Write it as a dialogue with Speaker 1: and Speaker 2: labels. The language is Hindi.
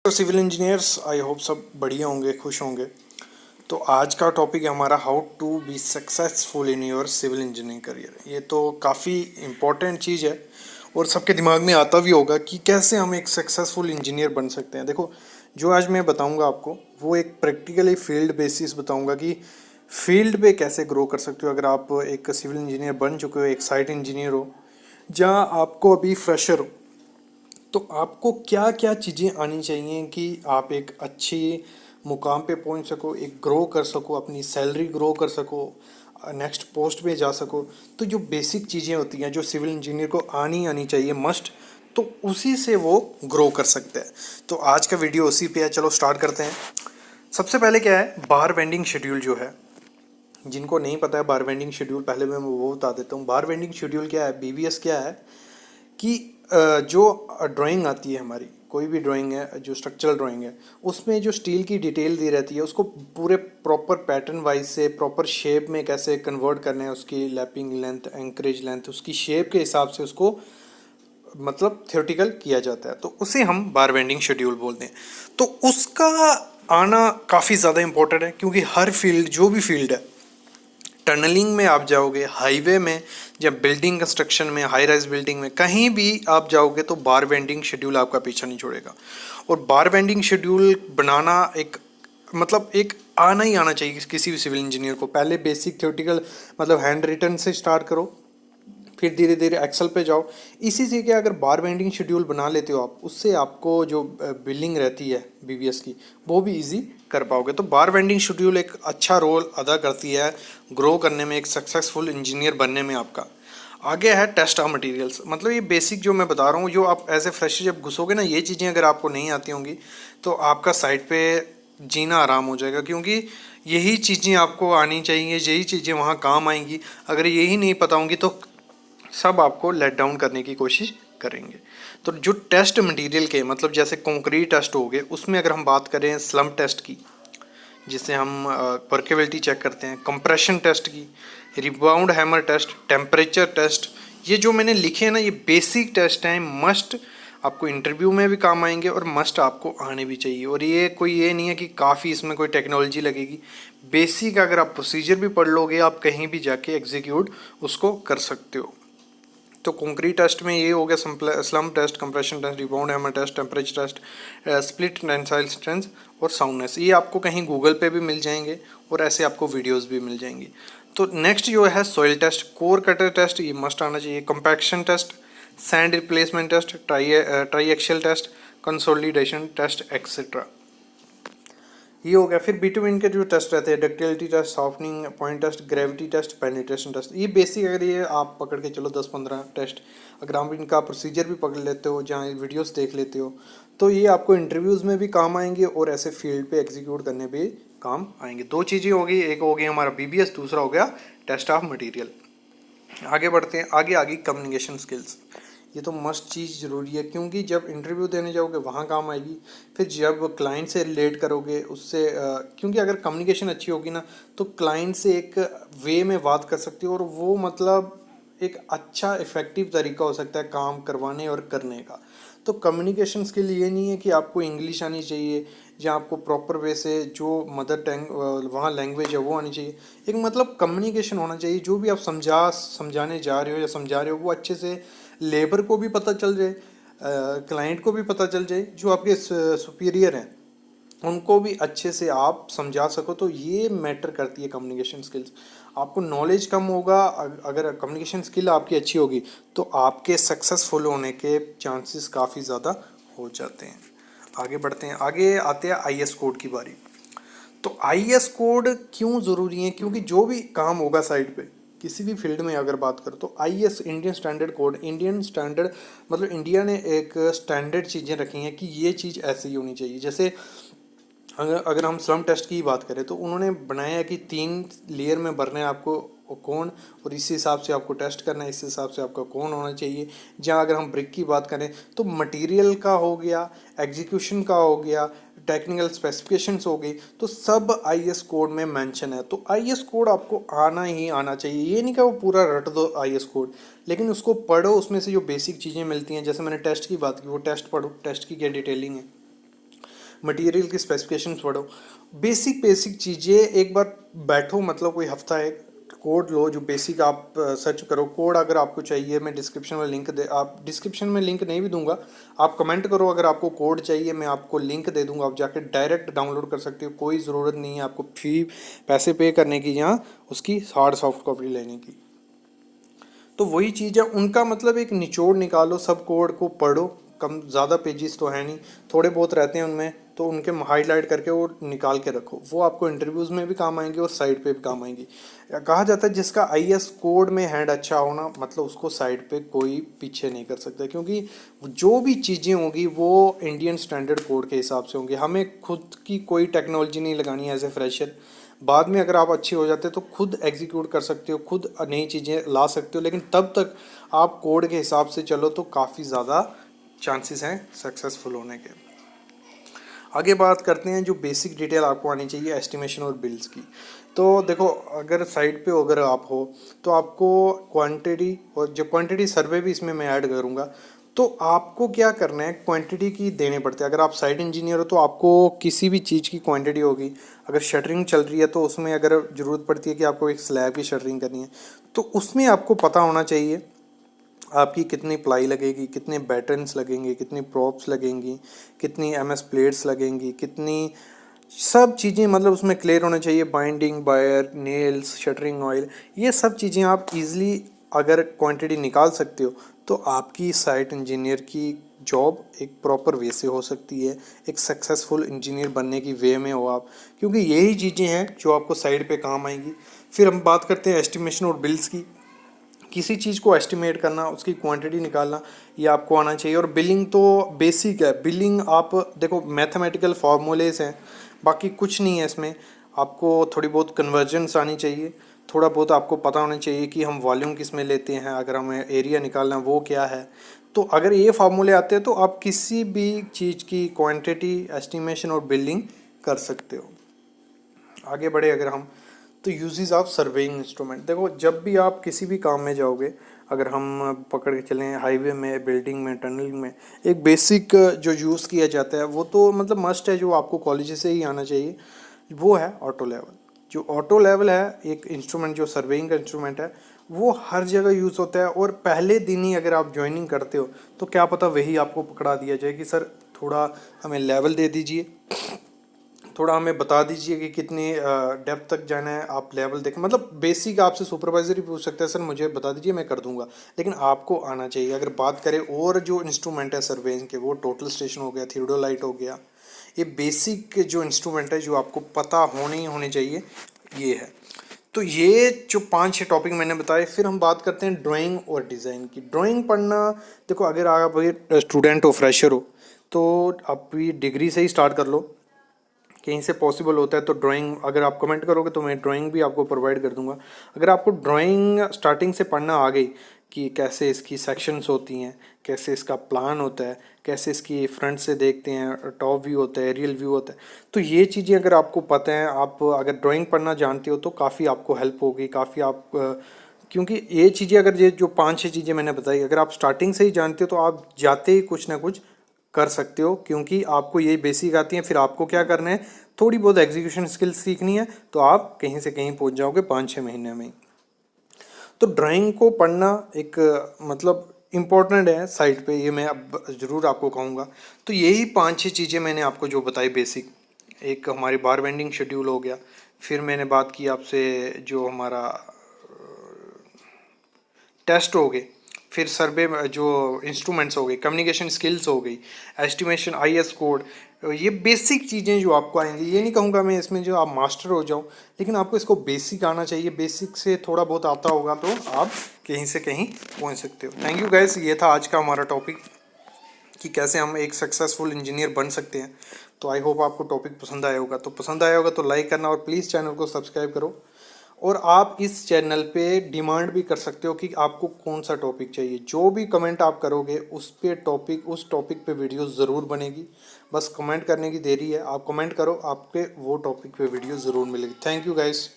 Speaker 1: तो सिविल इंजीनियर्स आई होप सब बढ़िया होंगे, खुश होंगे। तो आज का टॉपिक है हमारा how to be successful in your civil engineering career. ये तो काफ़ी इम्पोर्टेंट चीज़ है और सबके दिमाग में आता भी होगा कि कैसे हम एक सक्सेसफुल इंजीनियर बन सकते हैं। देखो, जो आज मैं बताऊंगा आपको वो एक प्रैक्टिकली फील्ड बेसिस बताऊंगा कि फील्ड पे कैसे ग्रो कर सकते हो। अगर आप एक सिविल इंजीनियर बन चुके हो, एक साइट इंजीनियर हो, जहाँ आपको अभी फ्रेशर हो, तो आपको क्या क्या चीज़ें आनी चाहिए कि आप एक अच्छी मुकाम पे पहुंच सको, एक ग्रो कर सको, अपनी सैलरी ग्रो कर सको, नेक्स्ट पोस्ट पे जा सको। तो जो बेसिक चीज़ें होती हैं जो सिविल इंजीनियर को आनी चाहिए मस्ट, तो उसी से वो ग्रो कर सकते हैं। तो आज का वीडियो उसी पे है, चलो स्टार्ट करते हैं। सबसे पहले क्या है, बार वेंडिंग शेड्यूल जो है। जिनको नहीं पता है बार वेंडिंग शेड्यूल, पहले मैं वो बता देता हूँ। बार वेंडिंग शेड्यूल क्या है, बीवीएस क्या है कि जो ड्राइंग आती है हमारी, कोई भी ड्राइंग है जो स्ट्रक्चरल ड्राइंग है, उसमें जो स्टील की डिटेल दी रहती है उसको पूरे प्रॉपर पैटर्न वाइज से प्रॉपर शेप में कैसे कन्वर्ट करना है, उसकी लैपिंग लेंथ, एंकरेज लेंथ, उसकी शेप के हिसाब से उसको मतलब थियोरेटिकल किया जाता है। तो उसे हम बार बेंडिंग शेड्यूल बोलते हैं। तो उसका आना काफ़ी ज़्यादा इंपॉर्टेंट है क्योंकि हर फील्ड, जो भी फील्ड है, टनलिंग में आप जाओगे, हाईवे में, जब बिल्डिंग कंस्ट्रक्शन में, हाई राइज बिल्डिंग में, कहीं भी आप जाओगे तो बार बेंडिंग शेड्यूल आपका पीछा नहीं छोड़ेगा। और बार बेंडिंग शेड्यूल बनाना एक मतलब एक आना ही आना चाहिए किसी भी सिविल इंजीनियर को। पहले बेसिक थ्योरेटिकल मतलब हैंड रिटन से स्टार्ट करो, फिर धीरे धीरे एक्सेल पे जाओ। इसी से क्या, अगर बार बेंडिंग शेड्यूल बना लेते हो आप, उससे आपको जो बिलिंग रहती है बीवीएस की, वो भी इजी कर पाओगे। तो बार बेंडिंग शेड्यूल एक अच्छा रोल अदा करती है ग्रो करने में, एक सक्सेसफुल इंजीनियर बनने में आपका। आगे है टेस्ट ऑफ मटेरियल्स। मतलब ये बेसिक जो मैं बता रहा हूँ, जो आप एज ए फ्रेशर जब घुसोगे ना, ये चीज़ें अगर आपको नहीं आती होंगी तो आपका साइट पे जीना आराम हो जाएगा, क्योंकि यही चीज़ें आपको आनी चाहिए, यही चीज़ें वहाँ काम आएंगी। अगर यही नहीं पता होंगी तो सब आपको लेट डाउन करने की कोशिश करेंगे। तो जो टेस्ट मटेरियल के मतलब जैसे कंक्रीट टेस्ट हो गए, उसमें अगर हम बात करें स्लम टेस्ट की, जिससे हम वर्केबिलिटी चेक करते हैं, कंप्रेशन टेस्ट की, rebound hammer test, temperature test, ये जो मैंने लिखे हैं ना, ये बेसिक टेस्ट हैं, मस्ट आपको इंटरव्यू में भी काम आएंगे और मस्ट आपको आने भी चाहिए। और ये कोई ये नहीं है कि काफ़ी इसमें कोई टेक्नोलॉजी लगेगी। बेसिक अगर आप प्रोसीजर भी पढ़ लोगे, आप कहीं भी जाके एग्जीक्यूट उसको कर सकते हो। तो कंक्रीट टेस्ट में ये हो गया slump test, compression test, rebound hammer test, temperature test, split tensile strength और साउंडनेस। ये आपको कहीं गूगल पे भी मिल जाएंगे और ऐसे आपको वीडियोस भी मिल जाएंगी। तो नेक्स्ट जो है soil test, core cutter test, ये मस्ट आना चाहिए, compaction test, sand replacement test, triaxial test, consolidation test etcetera. ये हो गया। फिर बिटवीन के जो टेस्ट रहते हैं, ductility test, softening point test, gravity test, penetration test, ये बेसिक अगर ये आप पकड़ के चलो 10-15 टेस्ट, अगर आप इनका प्रोसीजर भी पकड़ लेते हो, जहाँ वीडियोस देख लेते हो, तो ये आपको इंटरव्यूज़ में भी काम आएंगे और ऐसे फील्ड पे एग्जीक्यूट करने भी काम आएंगे। दो चीज़ें हो गई, एक हो गई हमारा बीबीएस, दूसरा हो गया टेस्ट ऑफ मटीरियल। आगे बढ़ते हैं, आगे आ गई कम्युनिकेशन स्किल्स। ये तो मस्ट चीज़ ज़रूरी है क्योंकि जब इंटरव्यू देने जाओगे वहाँ काम आएगी। फिर जब क्लाइंट से रिलेट करोगे उससे, क्योंकि अगर कम्युनिकेशन अच्छी होगी ना, तो क्लाइंट से एक वे में बात कर सकते हो और वो मतलब एक अच्छा इफ़ेक्टिव तरीका हो सकता है काम करवाने और करने का। तो कम्युनिकेशन स्किल ये नहीं है कि आपको इंग्लिश आनी चाहिए, या आपको प्रॉपर वे से जो मदर टंग वहाँ लैंग्वेज है वो आनी चाहिए। एक मतलब कम्युनिकेशन होना चाहिए, जो भी आप समझाने जा रहे हो या समझा रहे हो वो अच्छे से लेबर को भी पता चल जाए, क्लाइंट को भी पता चल जाए, जो आपके सुपीरियर हैं उनको भी अच्छे से आप समझा सको। तो ये मैटर करती है कम्युनिकेशन स्किल्स। आपको नॉलेज कम होगा, अगर कम्युनिकेशन स्किल आपकी अच्छी होगी तो आपके सक्सेसफुल होने के चांसेस काफ़ी ज़्यादा हो जाते हैं। आगे बढ़ते हैं, आगे आते हैं आईएस कोड की बारी। तो आईएस कोड क्यों ज़रूरी है, क्योंकि जो भी काम होगा साइट पे, किसी भी फील्ड में अगर बात करो तो IS Indian standard code, Indian standard मतलब इंडिया ने एक स्टैंडर्ड चीज़ें रखी हैं कि ये चीज़ ऐसे ही होनी चाहिए। जैसे अगर हम स्लम टेस्ट की बात करें तो उन्होंने बनाया है कि 3 लेयर में भरना है आपको कौन, और इस हिसाब से आपको टेस्ट करना है, इस हिसाब से आपका कौन होना चाहिए। जहाँ अगर हम ब्रिक की बात करें तो मटेरियल का हो गया, एग्जीक्यूशन का हो गया, टेक्निकल स्पेसिफिकेशंस हो गई, तो सब आईएस कोड में मेंशन है। तो आईएस कोड आपको आना ही आना चाहिए। ये नहीं कि वो पूरा रट दो आईएस कोड, लेकिन उसको पढ़ो, उसमें से जो बेसिक चीज़ें मिलती हैं, जैसे मैंने टेस्ट की बात की, वो टेस्ट पढ़ो, टेस्ट की क्या डिटेलिंग है। मटेरियल की स्पेसिफिकेशंस पढ़ो, बेसिक बेसिक चीज़ें एक बार बैठो, मतलब कोई हफ्ता है, कोड लो जो बेसिक आप सर्च करो। कोड अगर आपको चाहिए मैं डिस्क्रिप्शन में लिंक दे, आप डिस्क्रिप्शन में लिंक नहीं भी दूंगा, आप कमेंट करो अगर आपको कोड चाहिए, मैं आपको लिंक दे दूंगा, आप जाके डायरेक्ट डाउनलोड कर सकते हो, कोई ज़रूरत नहीं है आपको फी पैसे पे करने की या उसकी हार्ड सॉफ्ट कॉपी लेने की। तो वही चीज़ है, उनका मतलब एक निचोड़ निकालो, सब कोड को पढ़ो, कम ज़्यादा पेजेस तो है नहीं, थोड़े बहुत रहते हैं उनमें, तो उनके हाईलाइट करके वो निकाल के रखो, वो आपको इंटरव्यूज़ में भी काम आएंगे और साइड पे भी काम आएंगी। कहा जाता है जिसका आईएएस कोड में हैंड अच्छा होना, मतलब उसको साइड पे कोई पीछे नहीं कर सकता, क्योंकि जो भी चीज़ें होंगी वो इंडियन स्टैंडर्ड कोड के हिसाब से होंगी। हमें खुद की कोई टेक्नोलॉजी नहीं लगानी एज ए फ्रेशर, बाद में अगर आप अच्छे हो जाते तो खुद एग्जीक्यूट कर सकते हो, खुद नई चीज़ें ला सकते हो, लेकिन तब तक आप कोड के हिसाब से चलो तो काफ़ी ज़्यादा चांसेस हैं सक्सेसफुल होने के। आगे बात करते हैं जो बेसिक डिटेल आपको आनी चाहिए एस्टिमेशन और बिल्स की। तो देखो, अगर साइड पे अगर आप हो तो आपको क्वांटिटी, और जो क्वांटिटी सर्वे भी इसमें मैं ऐड करूँगा, तो आपको क्या करना है, क्वांटिटी की देने पड़ते हैं। अगर आप साइट इंजीनियर हो तो आपको किसी भी चीज़ की क्वांटिटी होगी, अगर शटरिंग चल रही है तो उसमें अगर ज़रूरत पड़ती है कि आपको एक स्लैब की शटरिंग करनी है, तो उसमें आपको पता होना चाहिए आपकी कितनी प्लाई लगेगी, कितने बैटन्स लगेंगे, कितनी प्रॉप्स लगेंगी, कितनी एमएस प्लेट्स लगेंगी, कितनी सब चीज़ें मतलब उसमें क्लियर होना चाहिए। Binding, wire, nails, shuttering oil, ये सब चीज़ें आप इजीली अगर क्वांटिटी निकाल सकते हो तो आपकी साइट इंजीनियर की जॉब एक प्रॉपर वे से हो सकती है, एक सक्सेसफुल इंजीनियर बनने की वे में हो आप, क्योंकि यही चीज़ें हैं जो आपको साइड पे काम आएंगी। फिर हम बात करते हैं एस्टिमेशन और बिल्स की। किसी चीज़ को एस्टिमेट करना, उसकी क्वांटिटी निकालना, ये आपको आना चाहिए। और बिलिंग तो बेसिक है, बिलिंग आप देखो मैथमेटिकल फार्मूलेस हैं, बाकी कुछ नहीं है इसमें। आपको थोड़ी बहुत कन्वर्जन्स आनी चाहिए, थोड़ा बहुत आपको पता होना चाहिए कि हम वॉल्यूम किस में लेते हैं, अगर हमें एरिया निकालना है वो क्या है। तो अगर ये फार्मूले आते हैं तो आप किसी भी चीज़ की क्वांटिटी, एस्टिमेशन और बिलिंग कर सकते हो। आगे बढ़े अगर हम, तो यूजेस ऑफ सर्वेइंग इंस्ट्रूमेंट। देखो, जब भी आप किसी भी काम में जाओगे, अगर हम पकड़ के चलें हाईवे में, बिल्डिंग में, टनलिंग में, एक बेसिक जो यूज़ किया जाता है वो तो मतलब मस्ट है, जो आपको कॉलेज से ही आना चाहिए, वो है ऑटो लेवल। जो ऑटो लेवल है एक इंस्ट्रूमेंट, जो सर्वेइंग का इंस्ट्रूमेंट है, वो हर जगह यूज़ होता है। और पहले दिन ही अगर आप ज्वाइनिंग करते हो तो क्या पता वही आपको पकड़ा दिया जाए कि सर थोड़ा हमें लेवल दे दीजिए, थोड़ा हमें बता दीजिए कि कितनी डेप्थ तक जाना है, आप लेवल देखें। मतलब बेसिक आपसे सुपरवाइजर ही पूछ सकता है, सर मुझे बता दीजिए मैं कर दूंगा, लेकिन आपको आना चाहिए। अगर बात करें और जो इंस्ट्रूमेंट है सर्वेइंग के, वो टोटल स्टेशन हो गया, थियोडोलाइट हो गया, ये बेसिक जो इंस्ट्रूमेंट है जो आपको पता होने ही होने चाहिए, ये है। तो ये जो 5-6 टॉपिक मैंने बताए। फिर हम बात करते हैं ड्राइंग और डिज़ाइन की। ड्राइंग पढ़ना, देखो अगर आप स्टूडेंट हो, फ्रेशर हो, तो आप भी डिग्री से ही स्टार्ट कर लो, कहीं से पॉसिबल होता है तो ड्राइंग अगर आप कमेंट करोगे तो मैं ड्राइंग भी आपको प्रोवाइड कर दूंगा। अगर आपको ड्राइंग स्टार्टिंग से पढ़ना आ गई कि कैसे इसकी सेक्शंस होती हैं, कैसे इसका प्लान होता है, कैसे इसकी फ्रंट से देखते हैं, टॉप व्यू होता है, एरियल व्यू होता है, तो ये चीज़ें अगर आपको पता है, आप अगर ड्राइंग पढ़ना जानते हो तो काफ़ी आपको हेल्प होगी, काफ़ी आप क्योंकि ये चीज़ें अगर ये जो 5-6 चीज़ें मैंने बताई अगर आप स्टार्टिंग से ही जानते हो तो आप जाते ही कुछ ना कुछ कर सकते हो, क्योंकि आपको ये बेसिक आती है। फिर आपको क्या करना है, थोड़ी बहुत एग्जीक्यूशन स्किल्स सीखनी है, तो आप कहीं से कहीं पहुंच जाओगे 5-6 महीने में ही। तो ड्राइंग को पढ़ना एक मतलब इम्पोर्टेंट है साइड पे, ये मैं अब ज़रूर आपको कहूँगा। तो यही 5-6 चीज़ें मैंने आपको जो बताई बेसिक। एक हमारी बार बेंडिंग शेड्यूल हो गया, फिर मैंने बात की आपसे जो हमारा टेस्ट हो गए, फिर सर्वे जो इंस्ट्रूमेंट्स हो गए, कम्युनिकेशन स्किल्स हो गई, एस्टिमेशन, आईएस कोड, ये बेसिक चीज़ें जो आपको आएंगी। ये नहीं कहूँगा मैं इसमें जो आप मास्टर हो जाओ, लेकिन आपको इसको बेसिक आना चाहिए। बेसिक से थोड़ा बहुत आता होगा तो आप कहीं से कहीं पहुँच सकते हो। थैंक यू गाइस, ये था आज का हमारा टॉपिक कि कैसे हम एक सक्सेसफुल इंजीनियर बन सकते हैं। तो आई होप आपको टॉपिक पसंद आया होगा, तो पसंद आया होगा तो लाइक करना और प्लीज़ चैनल को सब्सक्राइब करो। और आप इस चैनल पे डिमांड भी कर सकते हो कि आपको कौन सा टॉपिक चाहिए। जो भी कमेंट आप करोगे उस पे टॉपिक, उस टॉपिक पे वीडियो ज़रूर बनेगी। बस कमेंट करने की देरी है, आप कमेंट करो, आपके वो टॉपिक पे वीडियो ज़रूर मिलेगी। Thank you guys.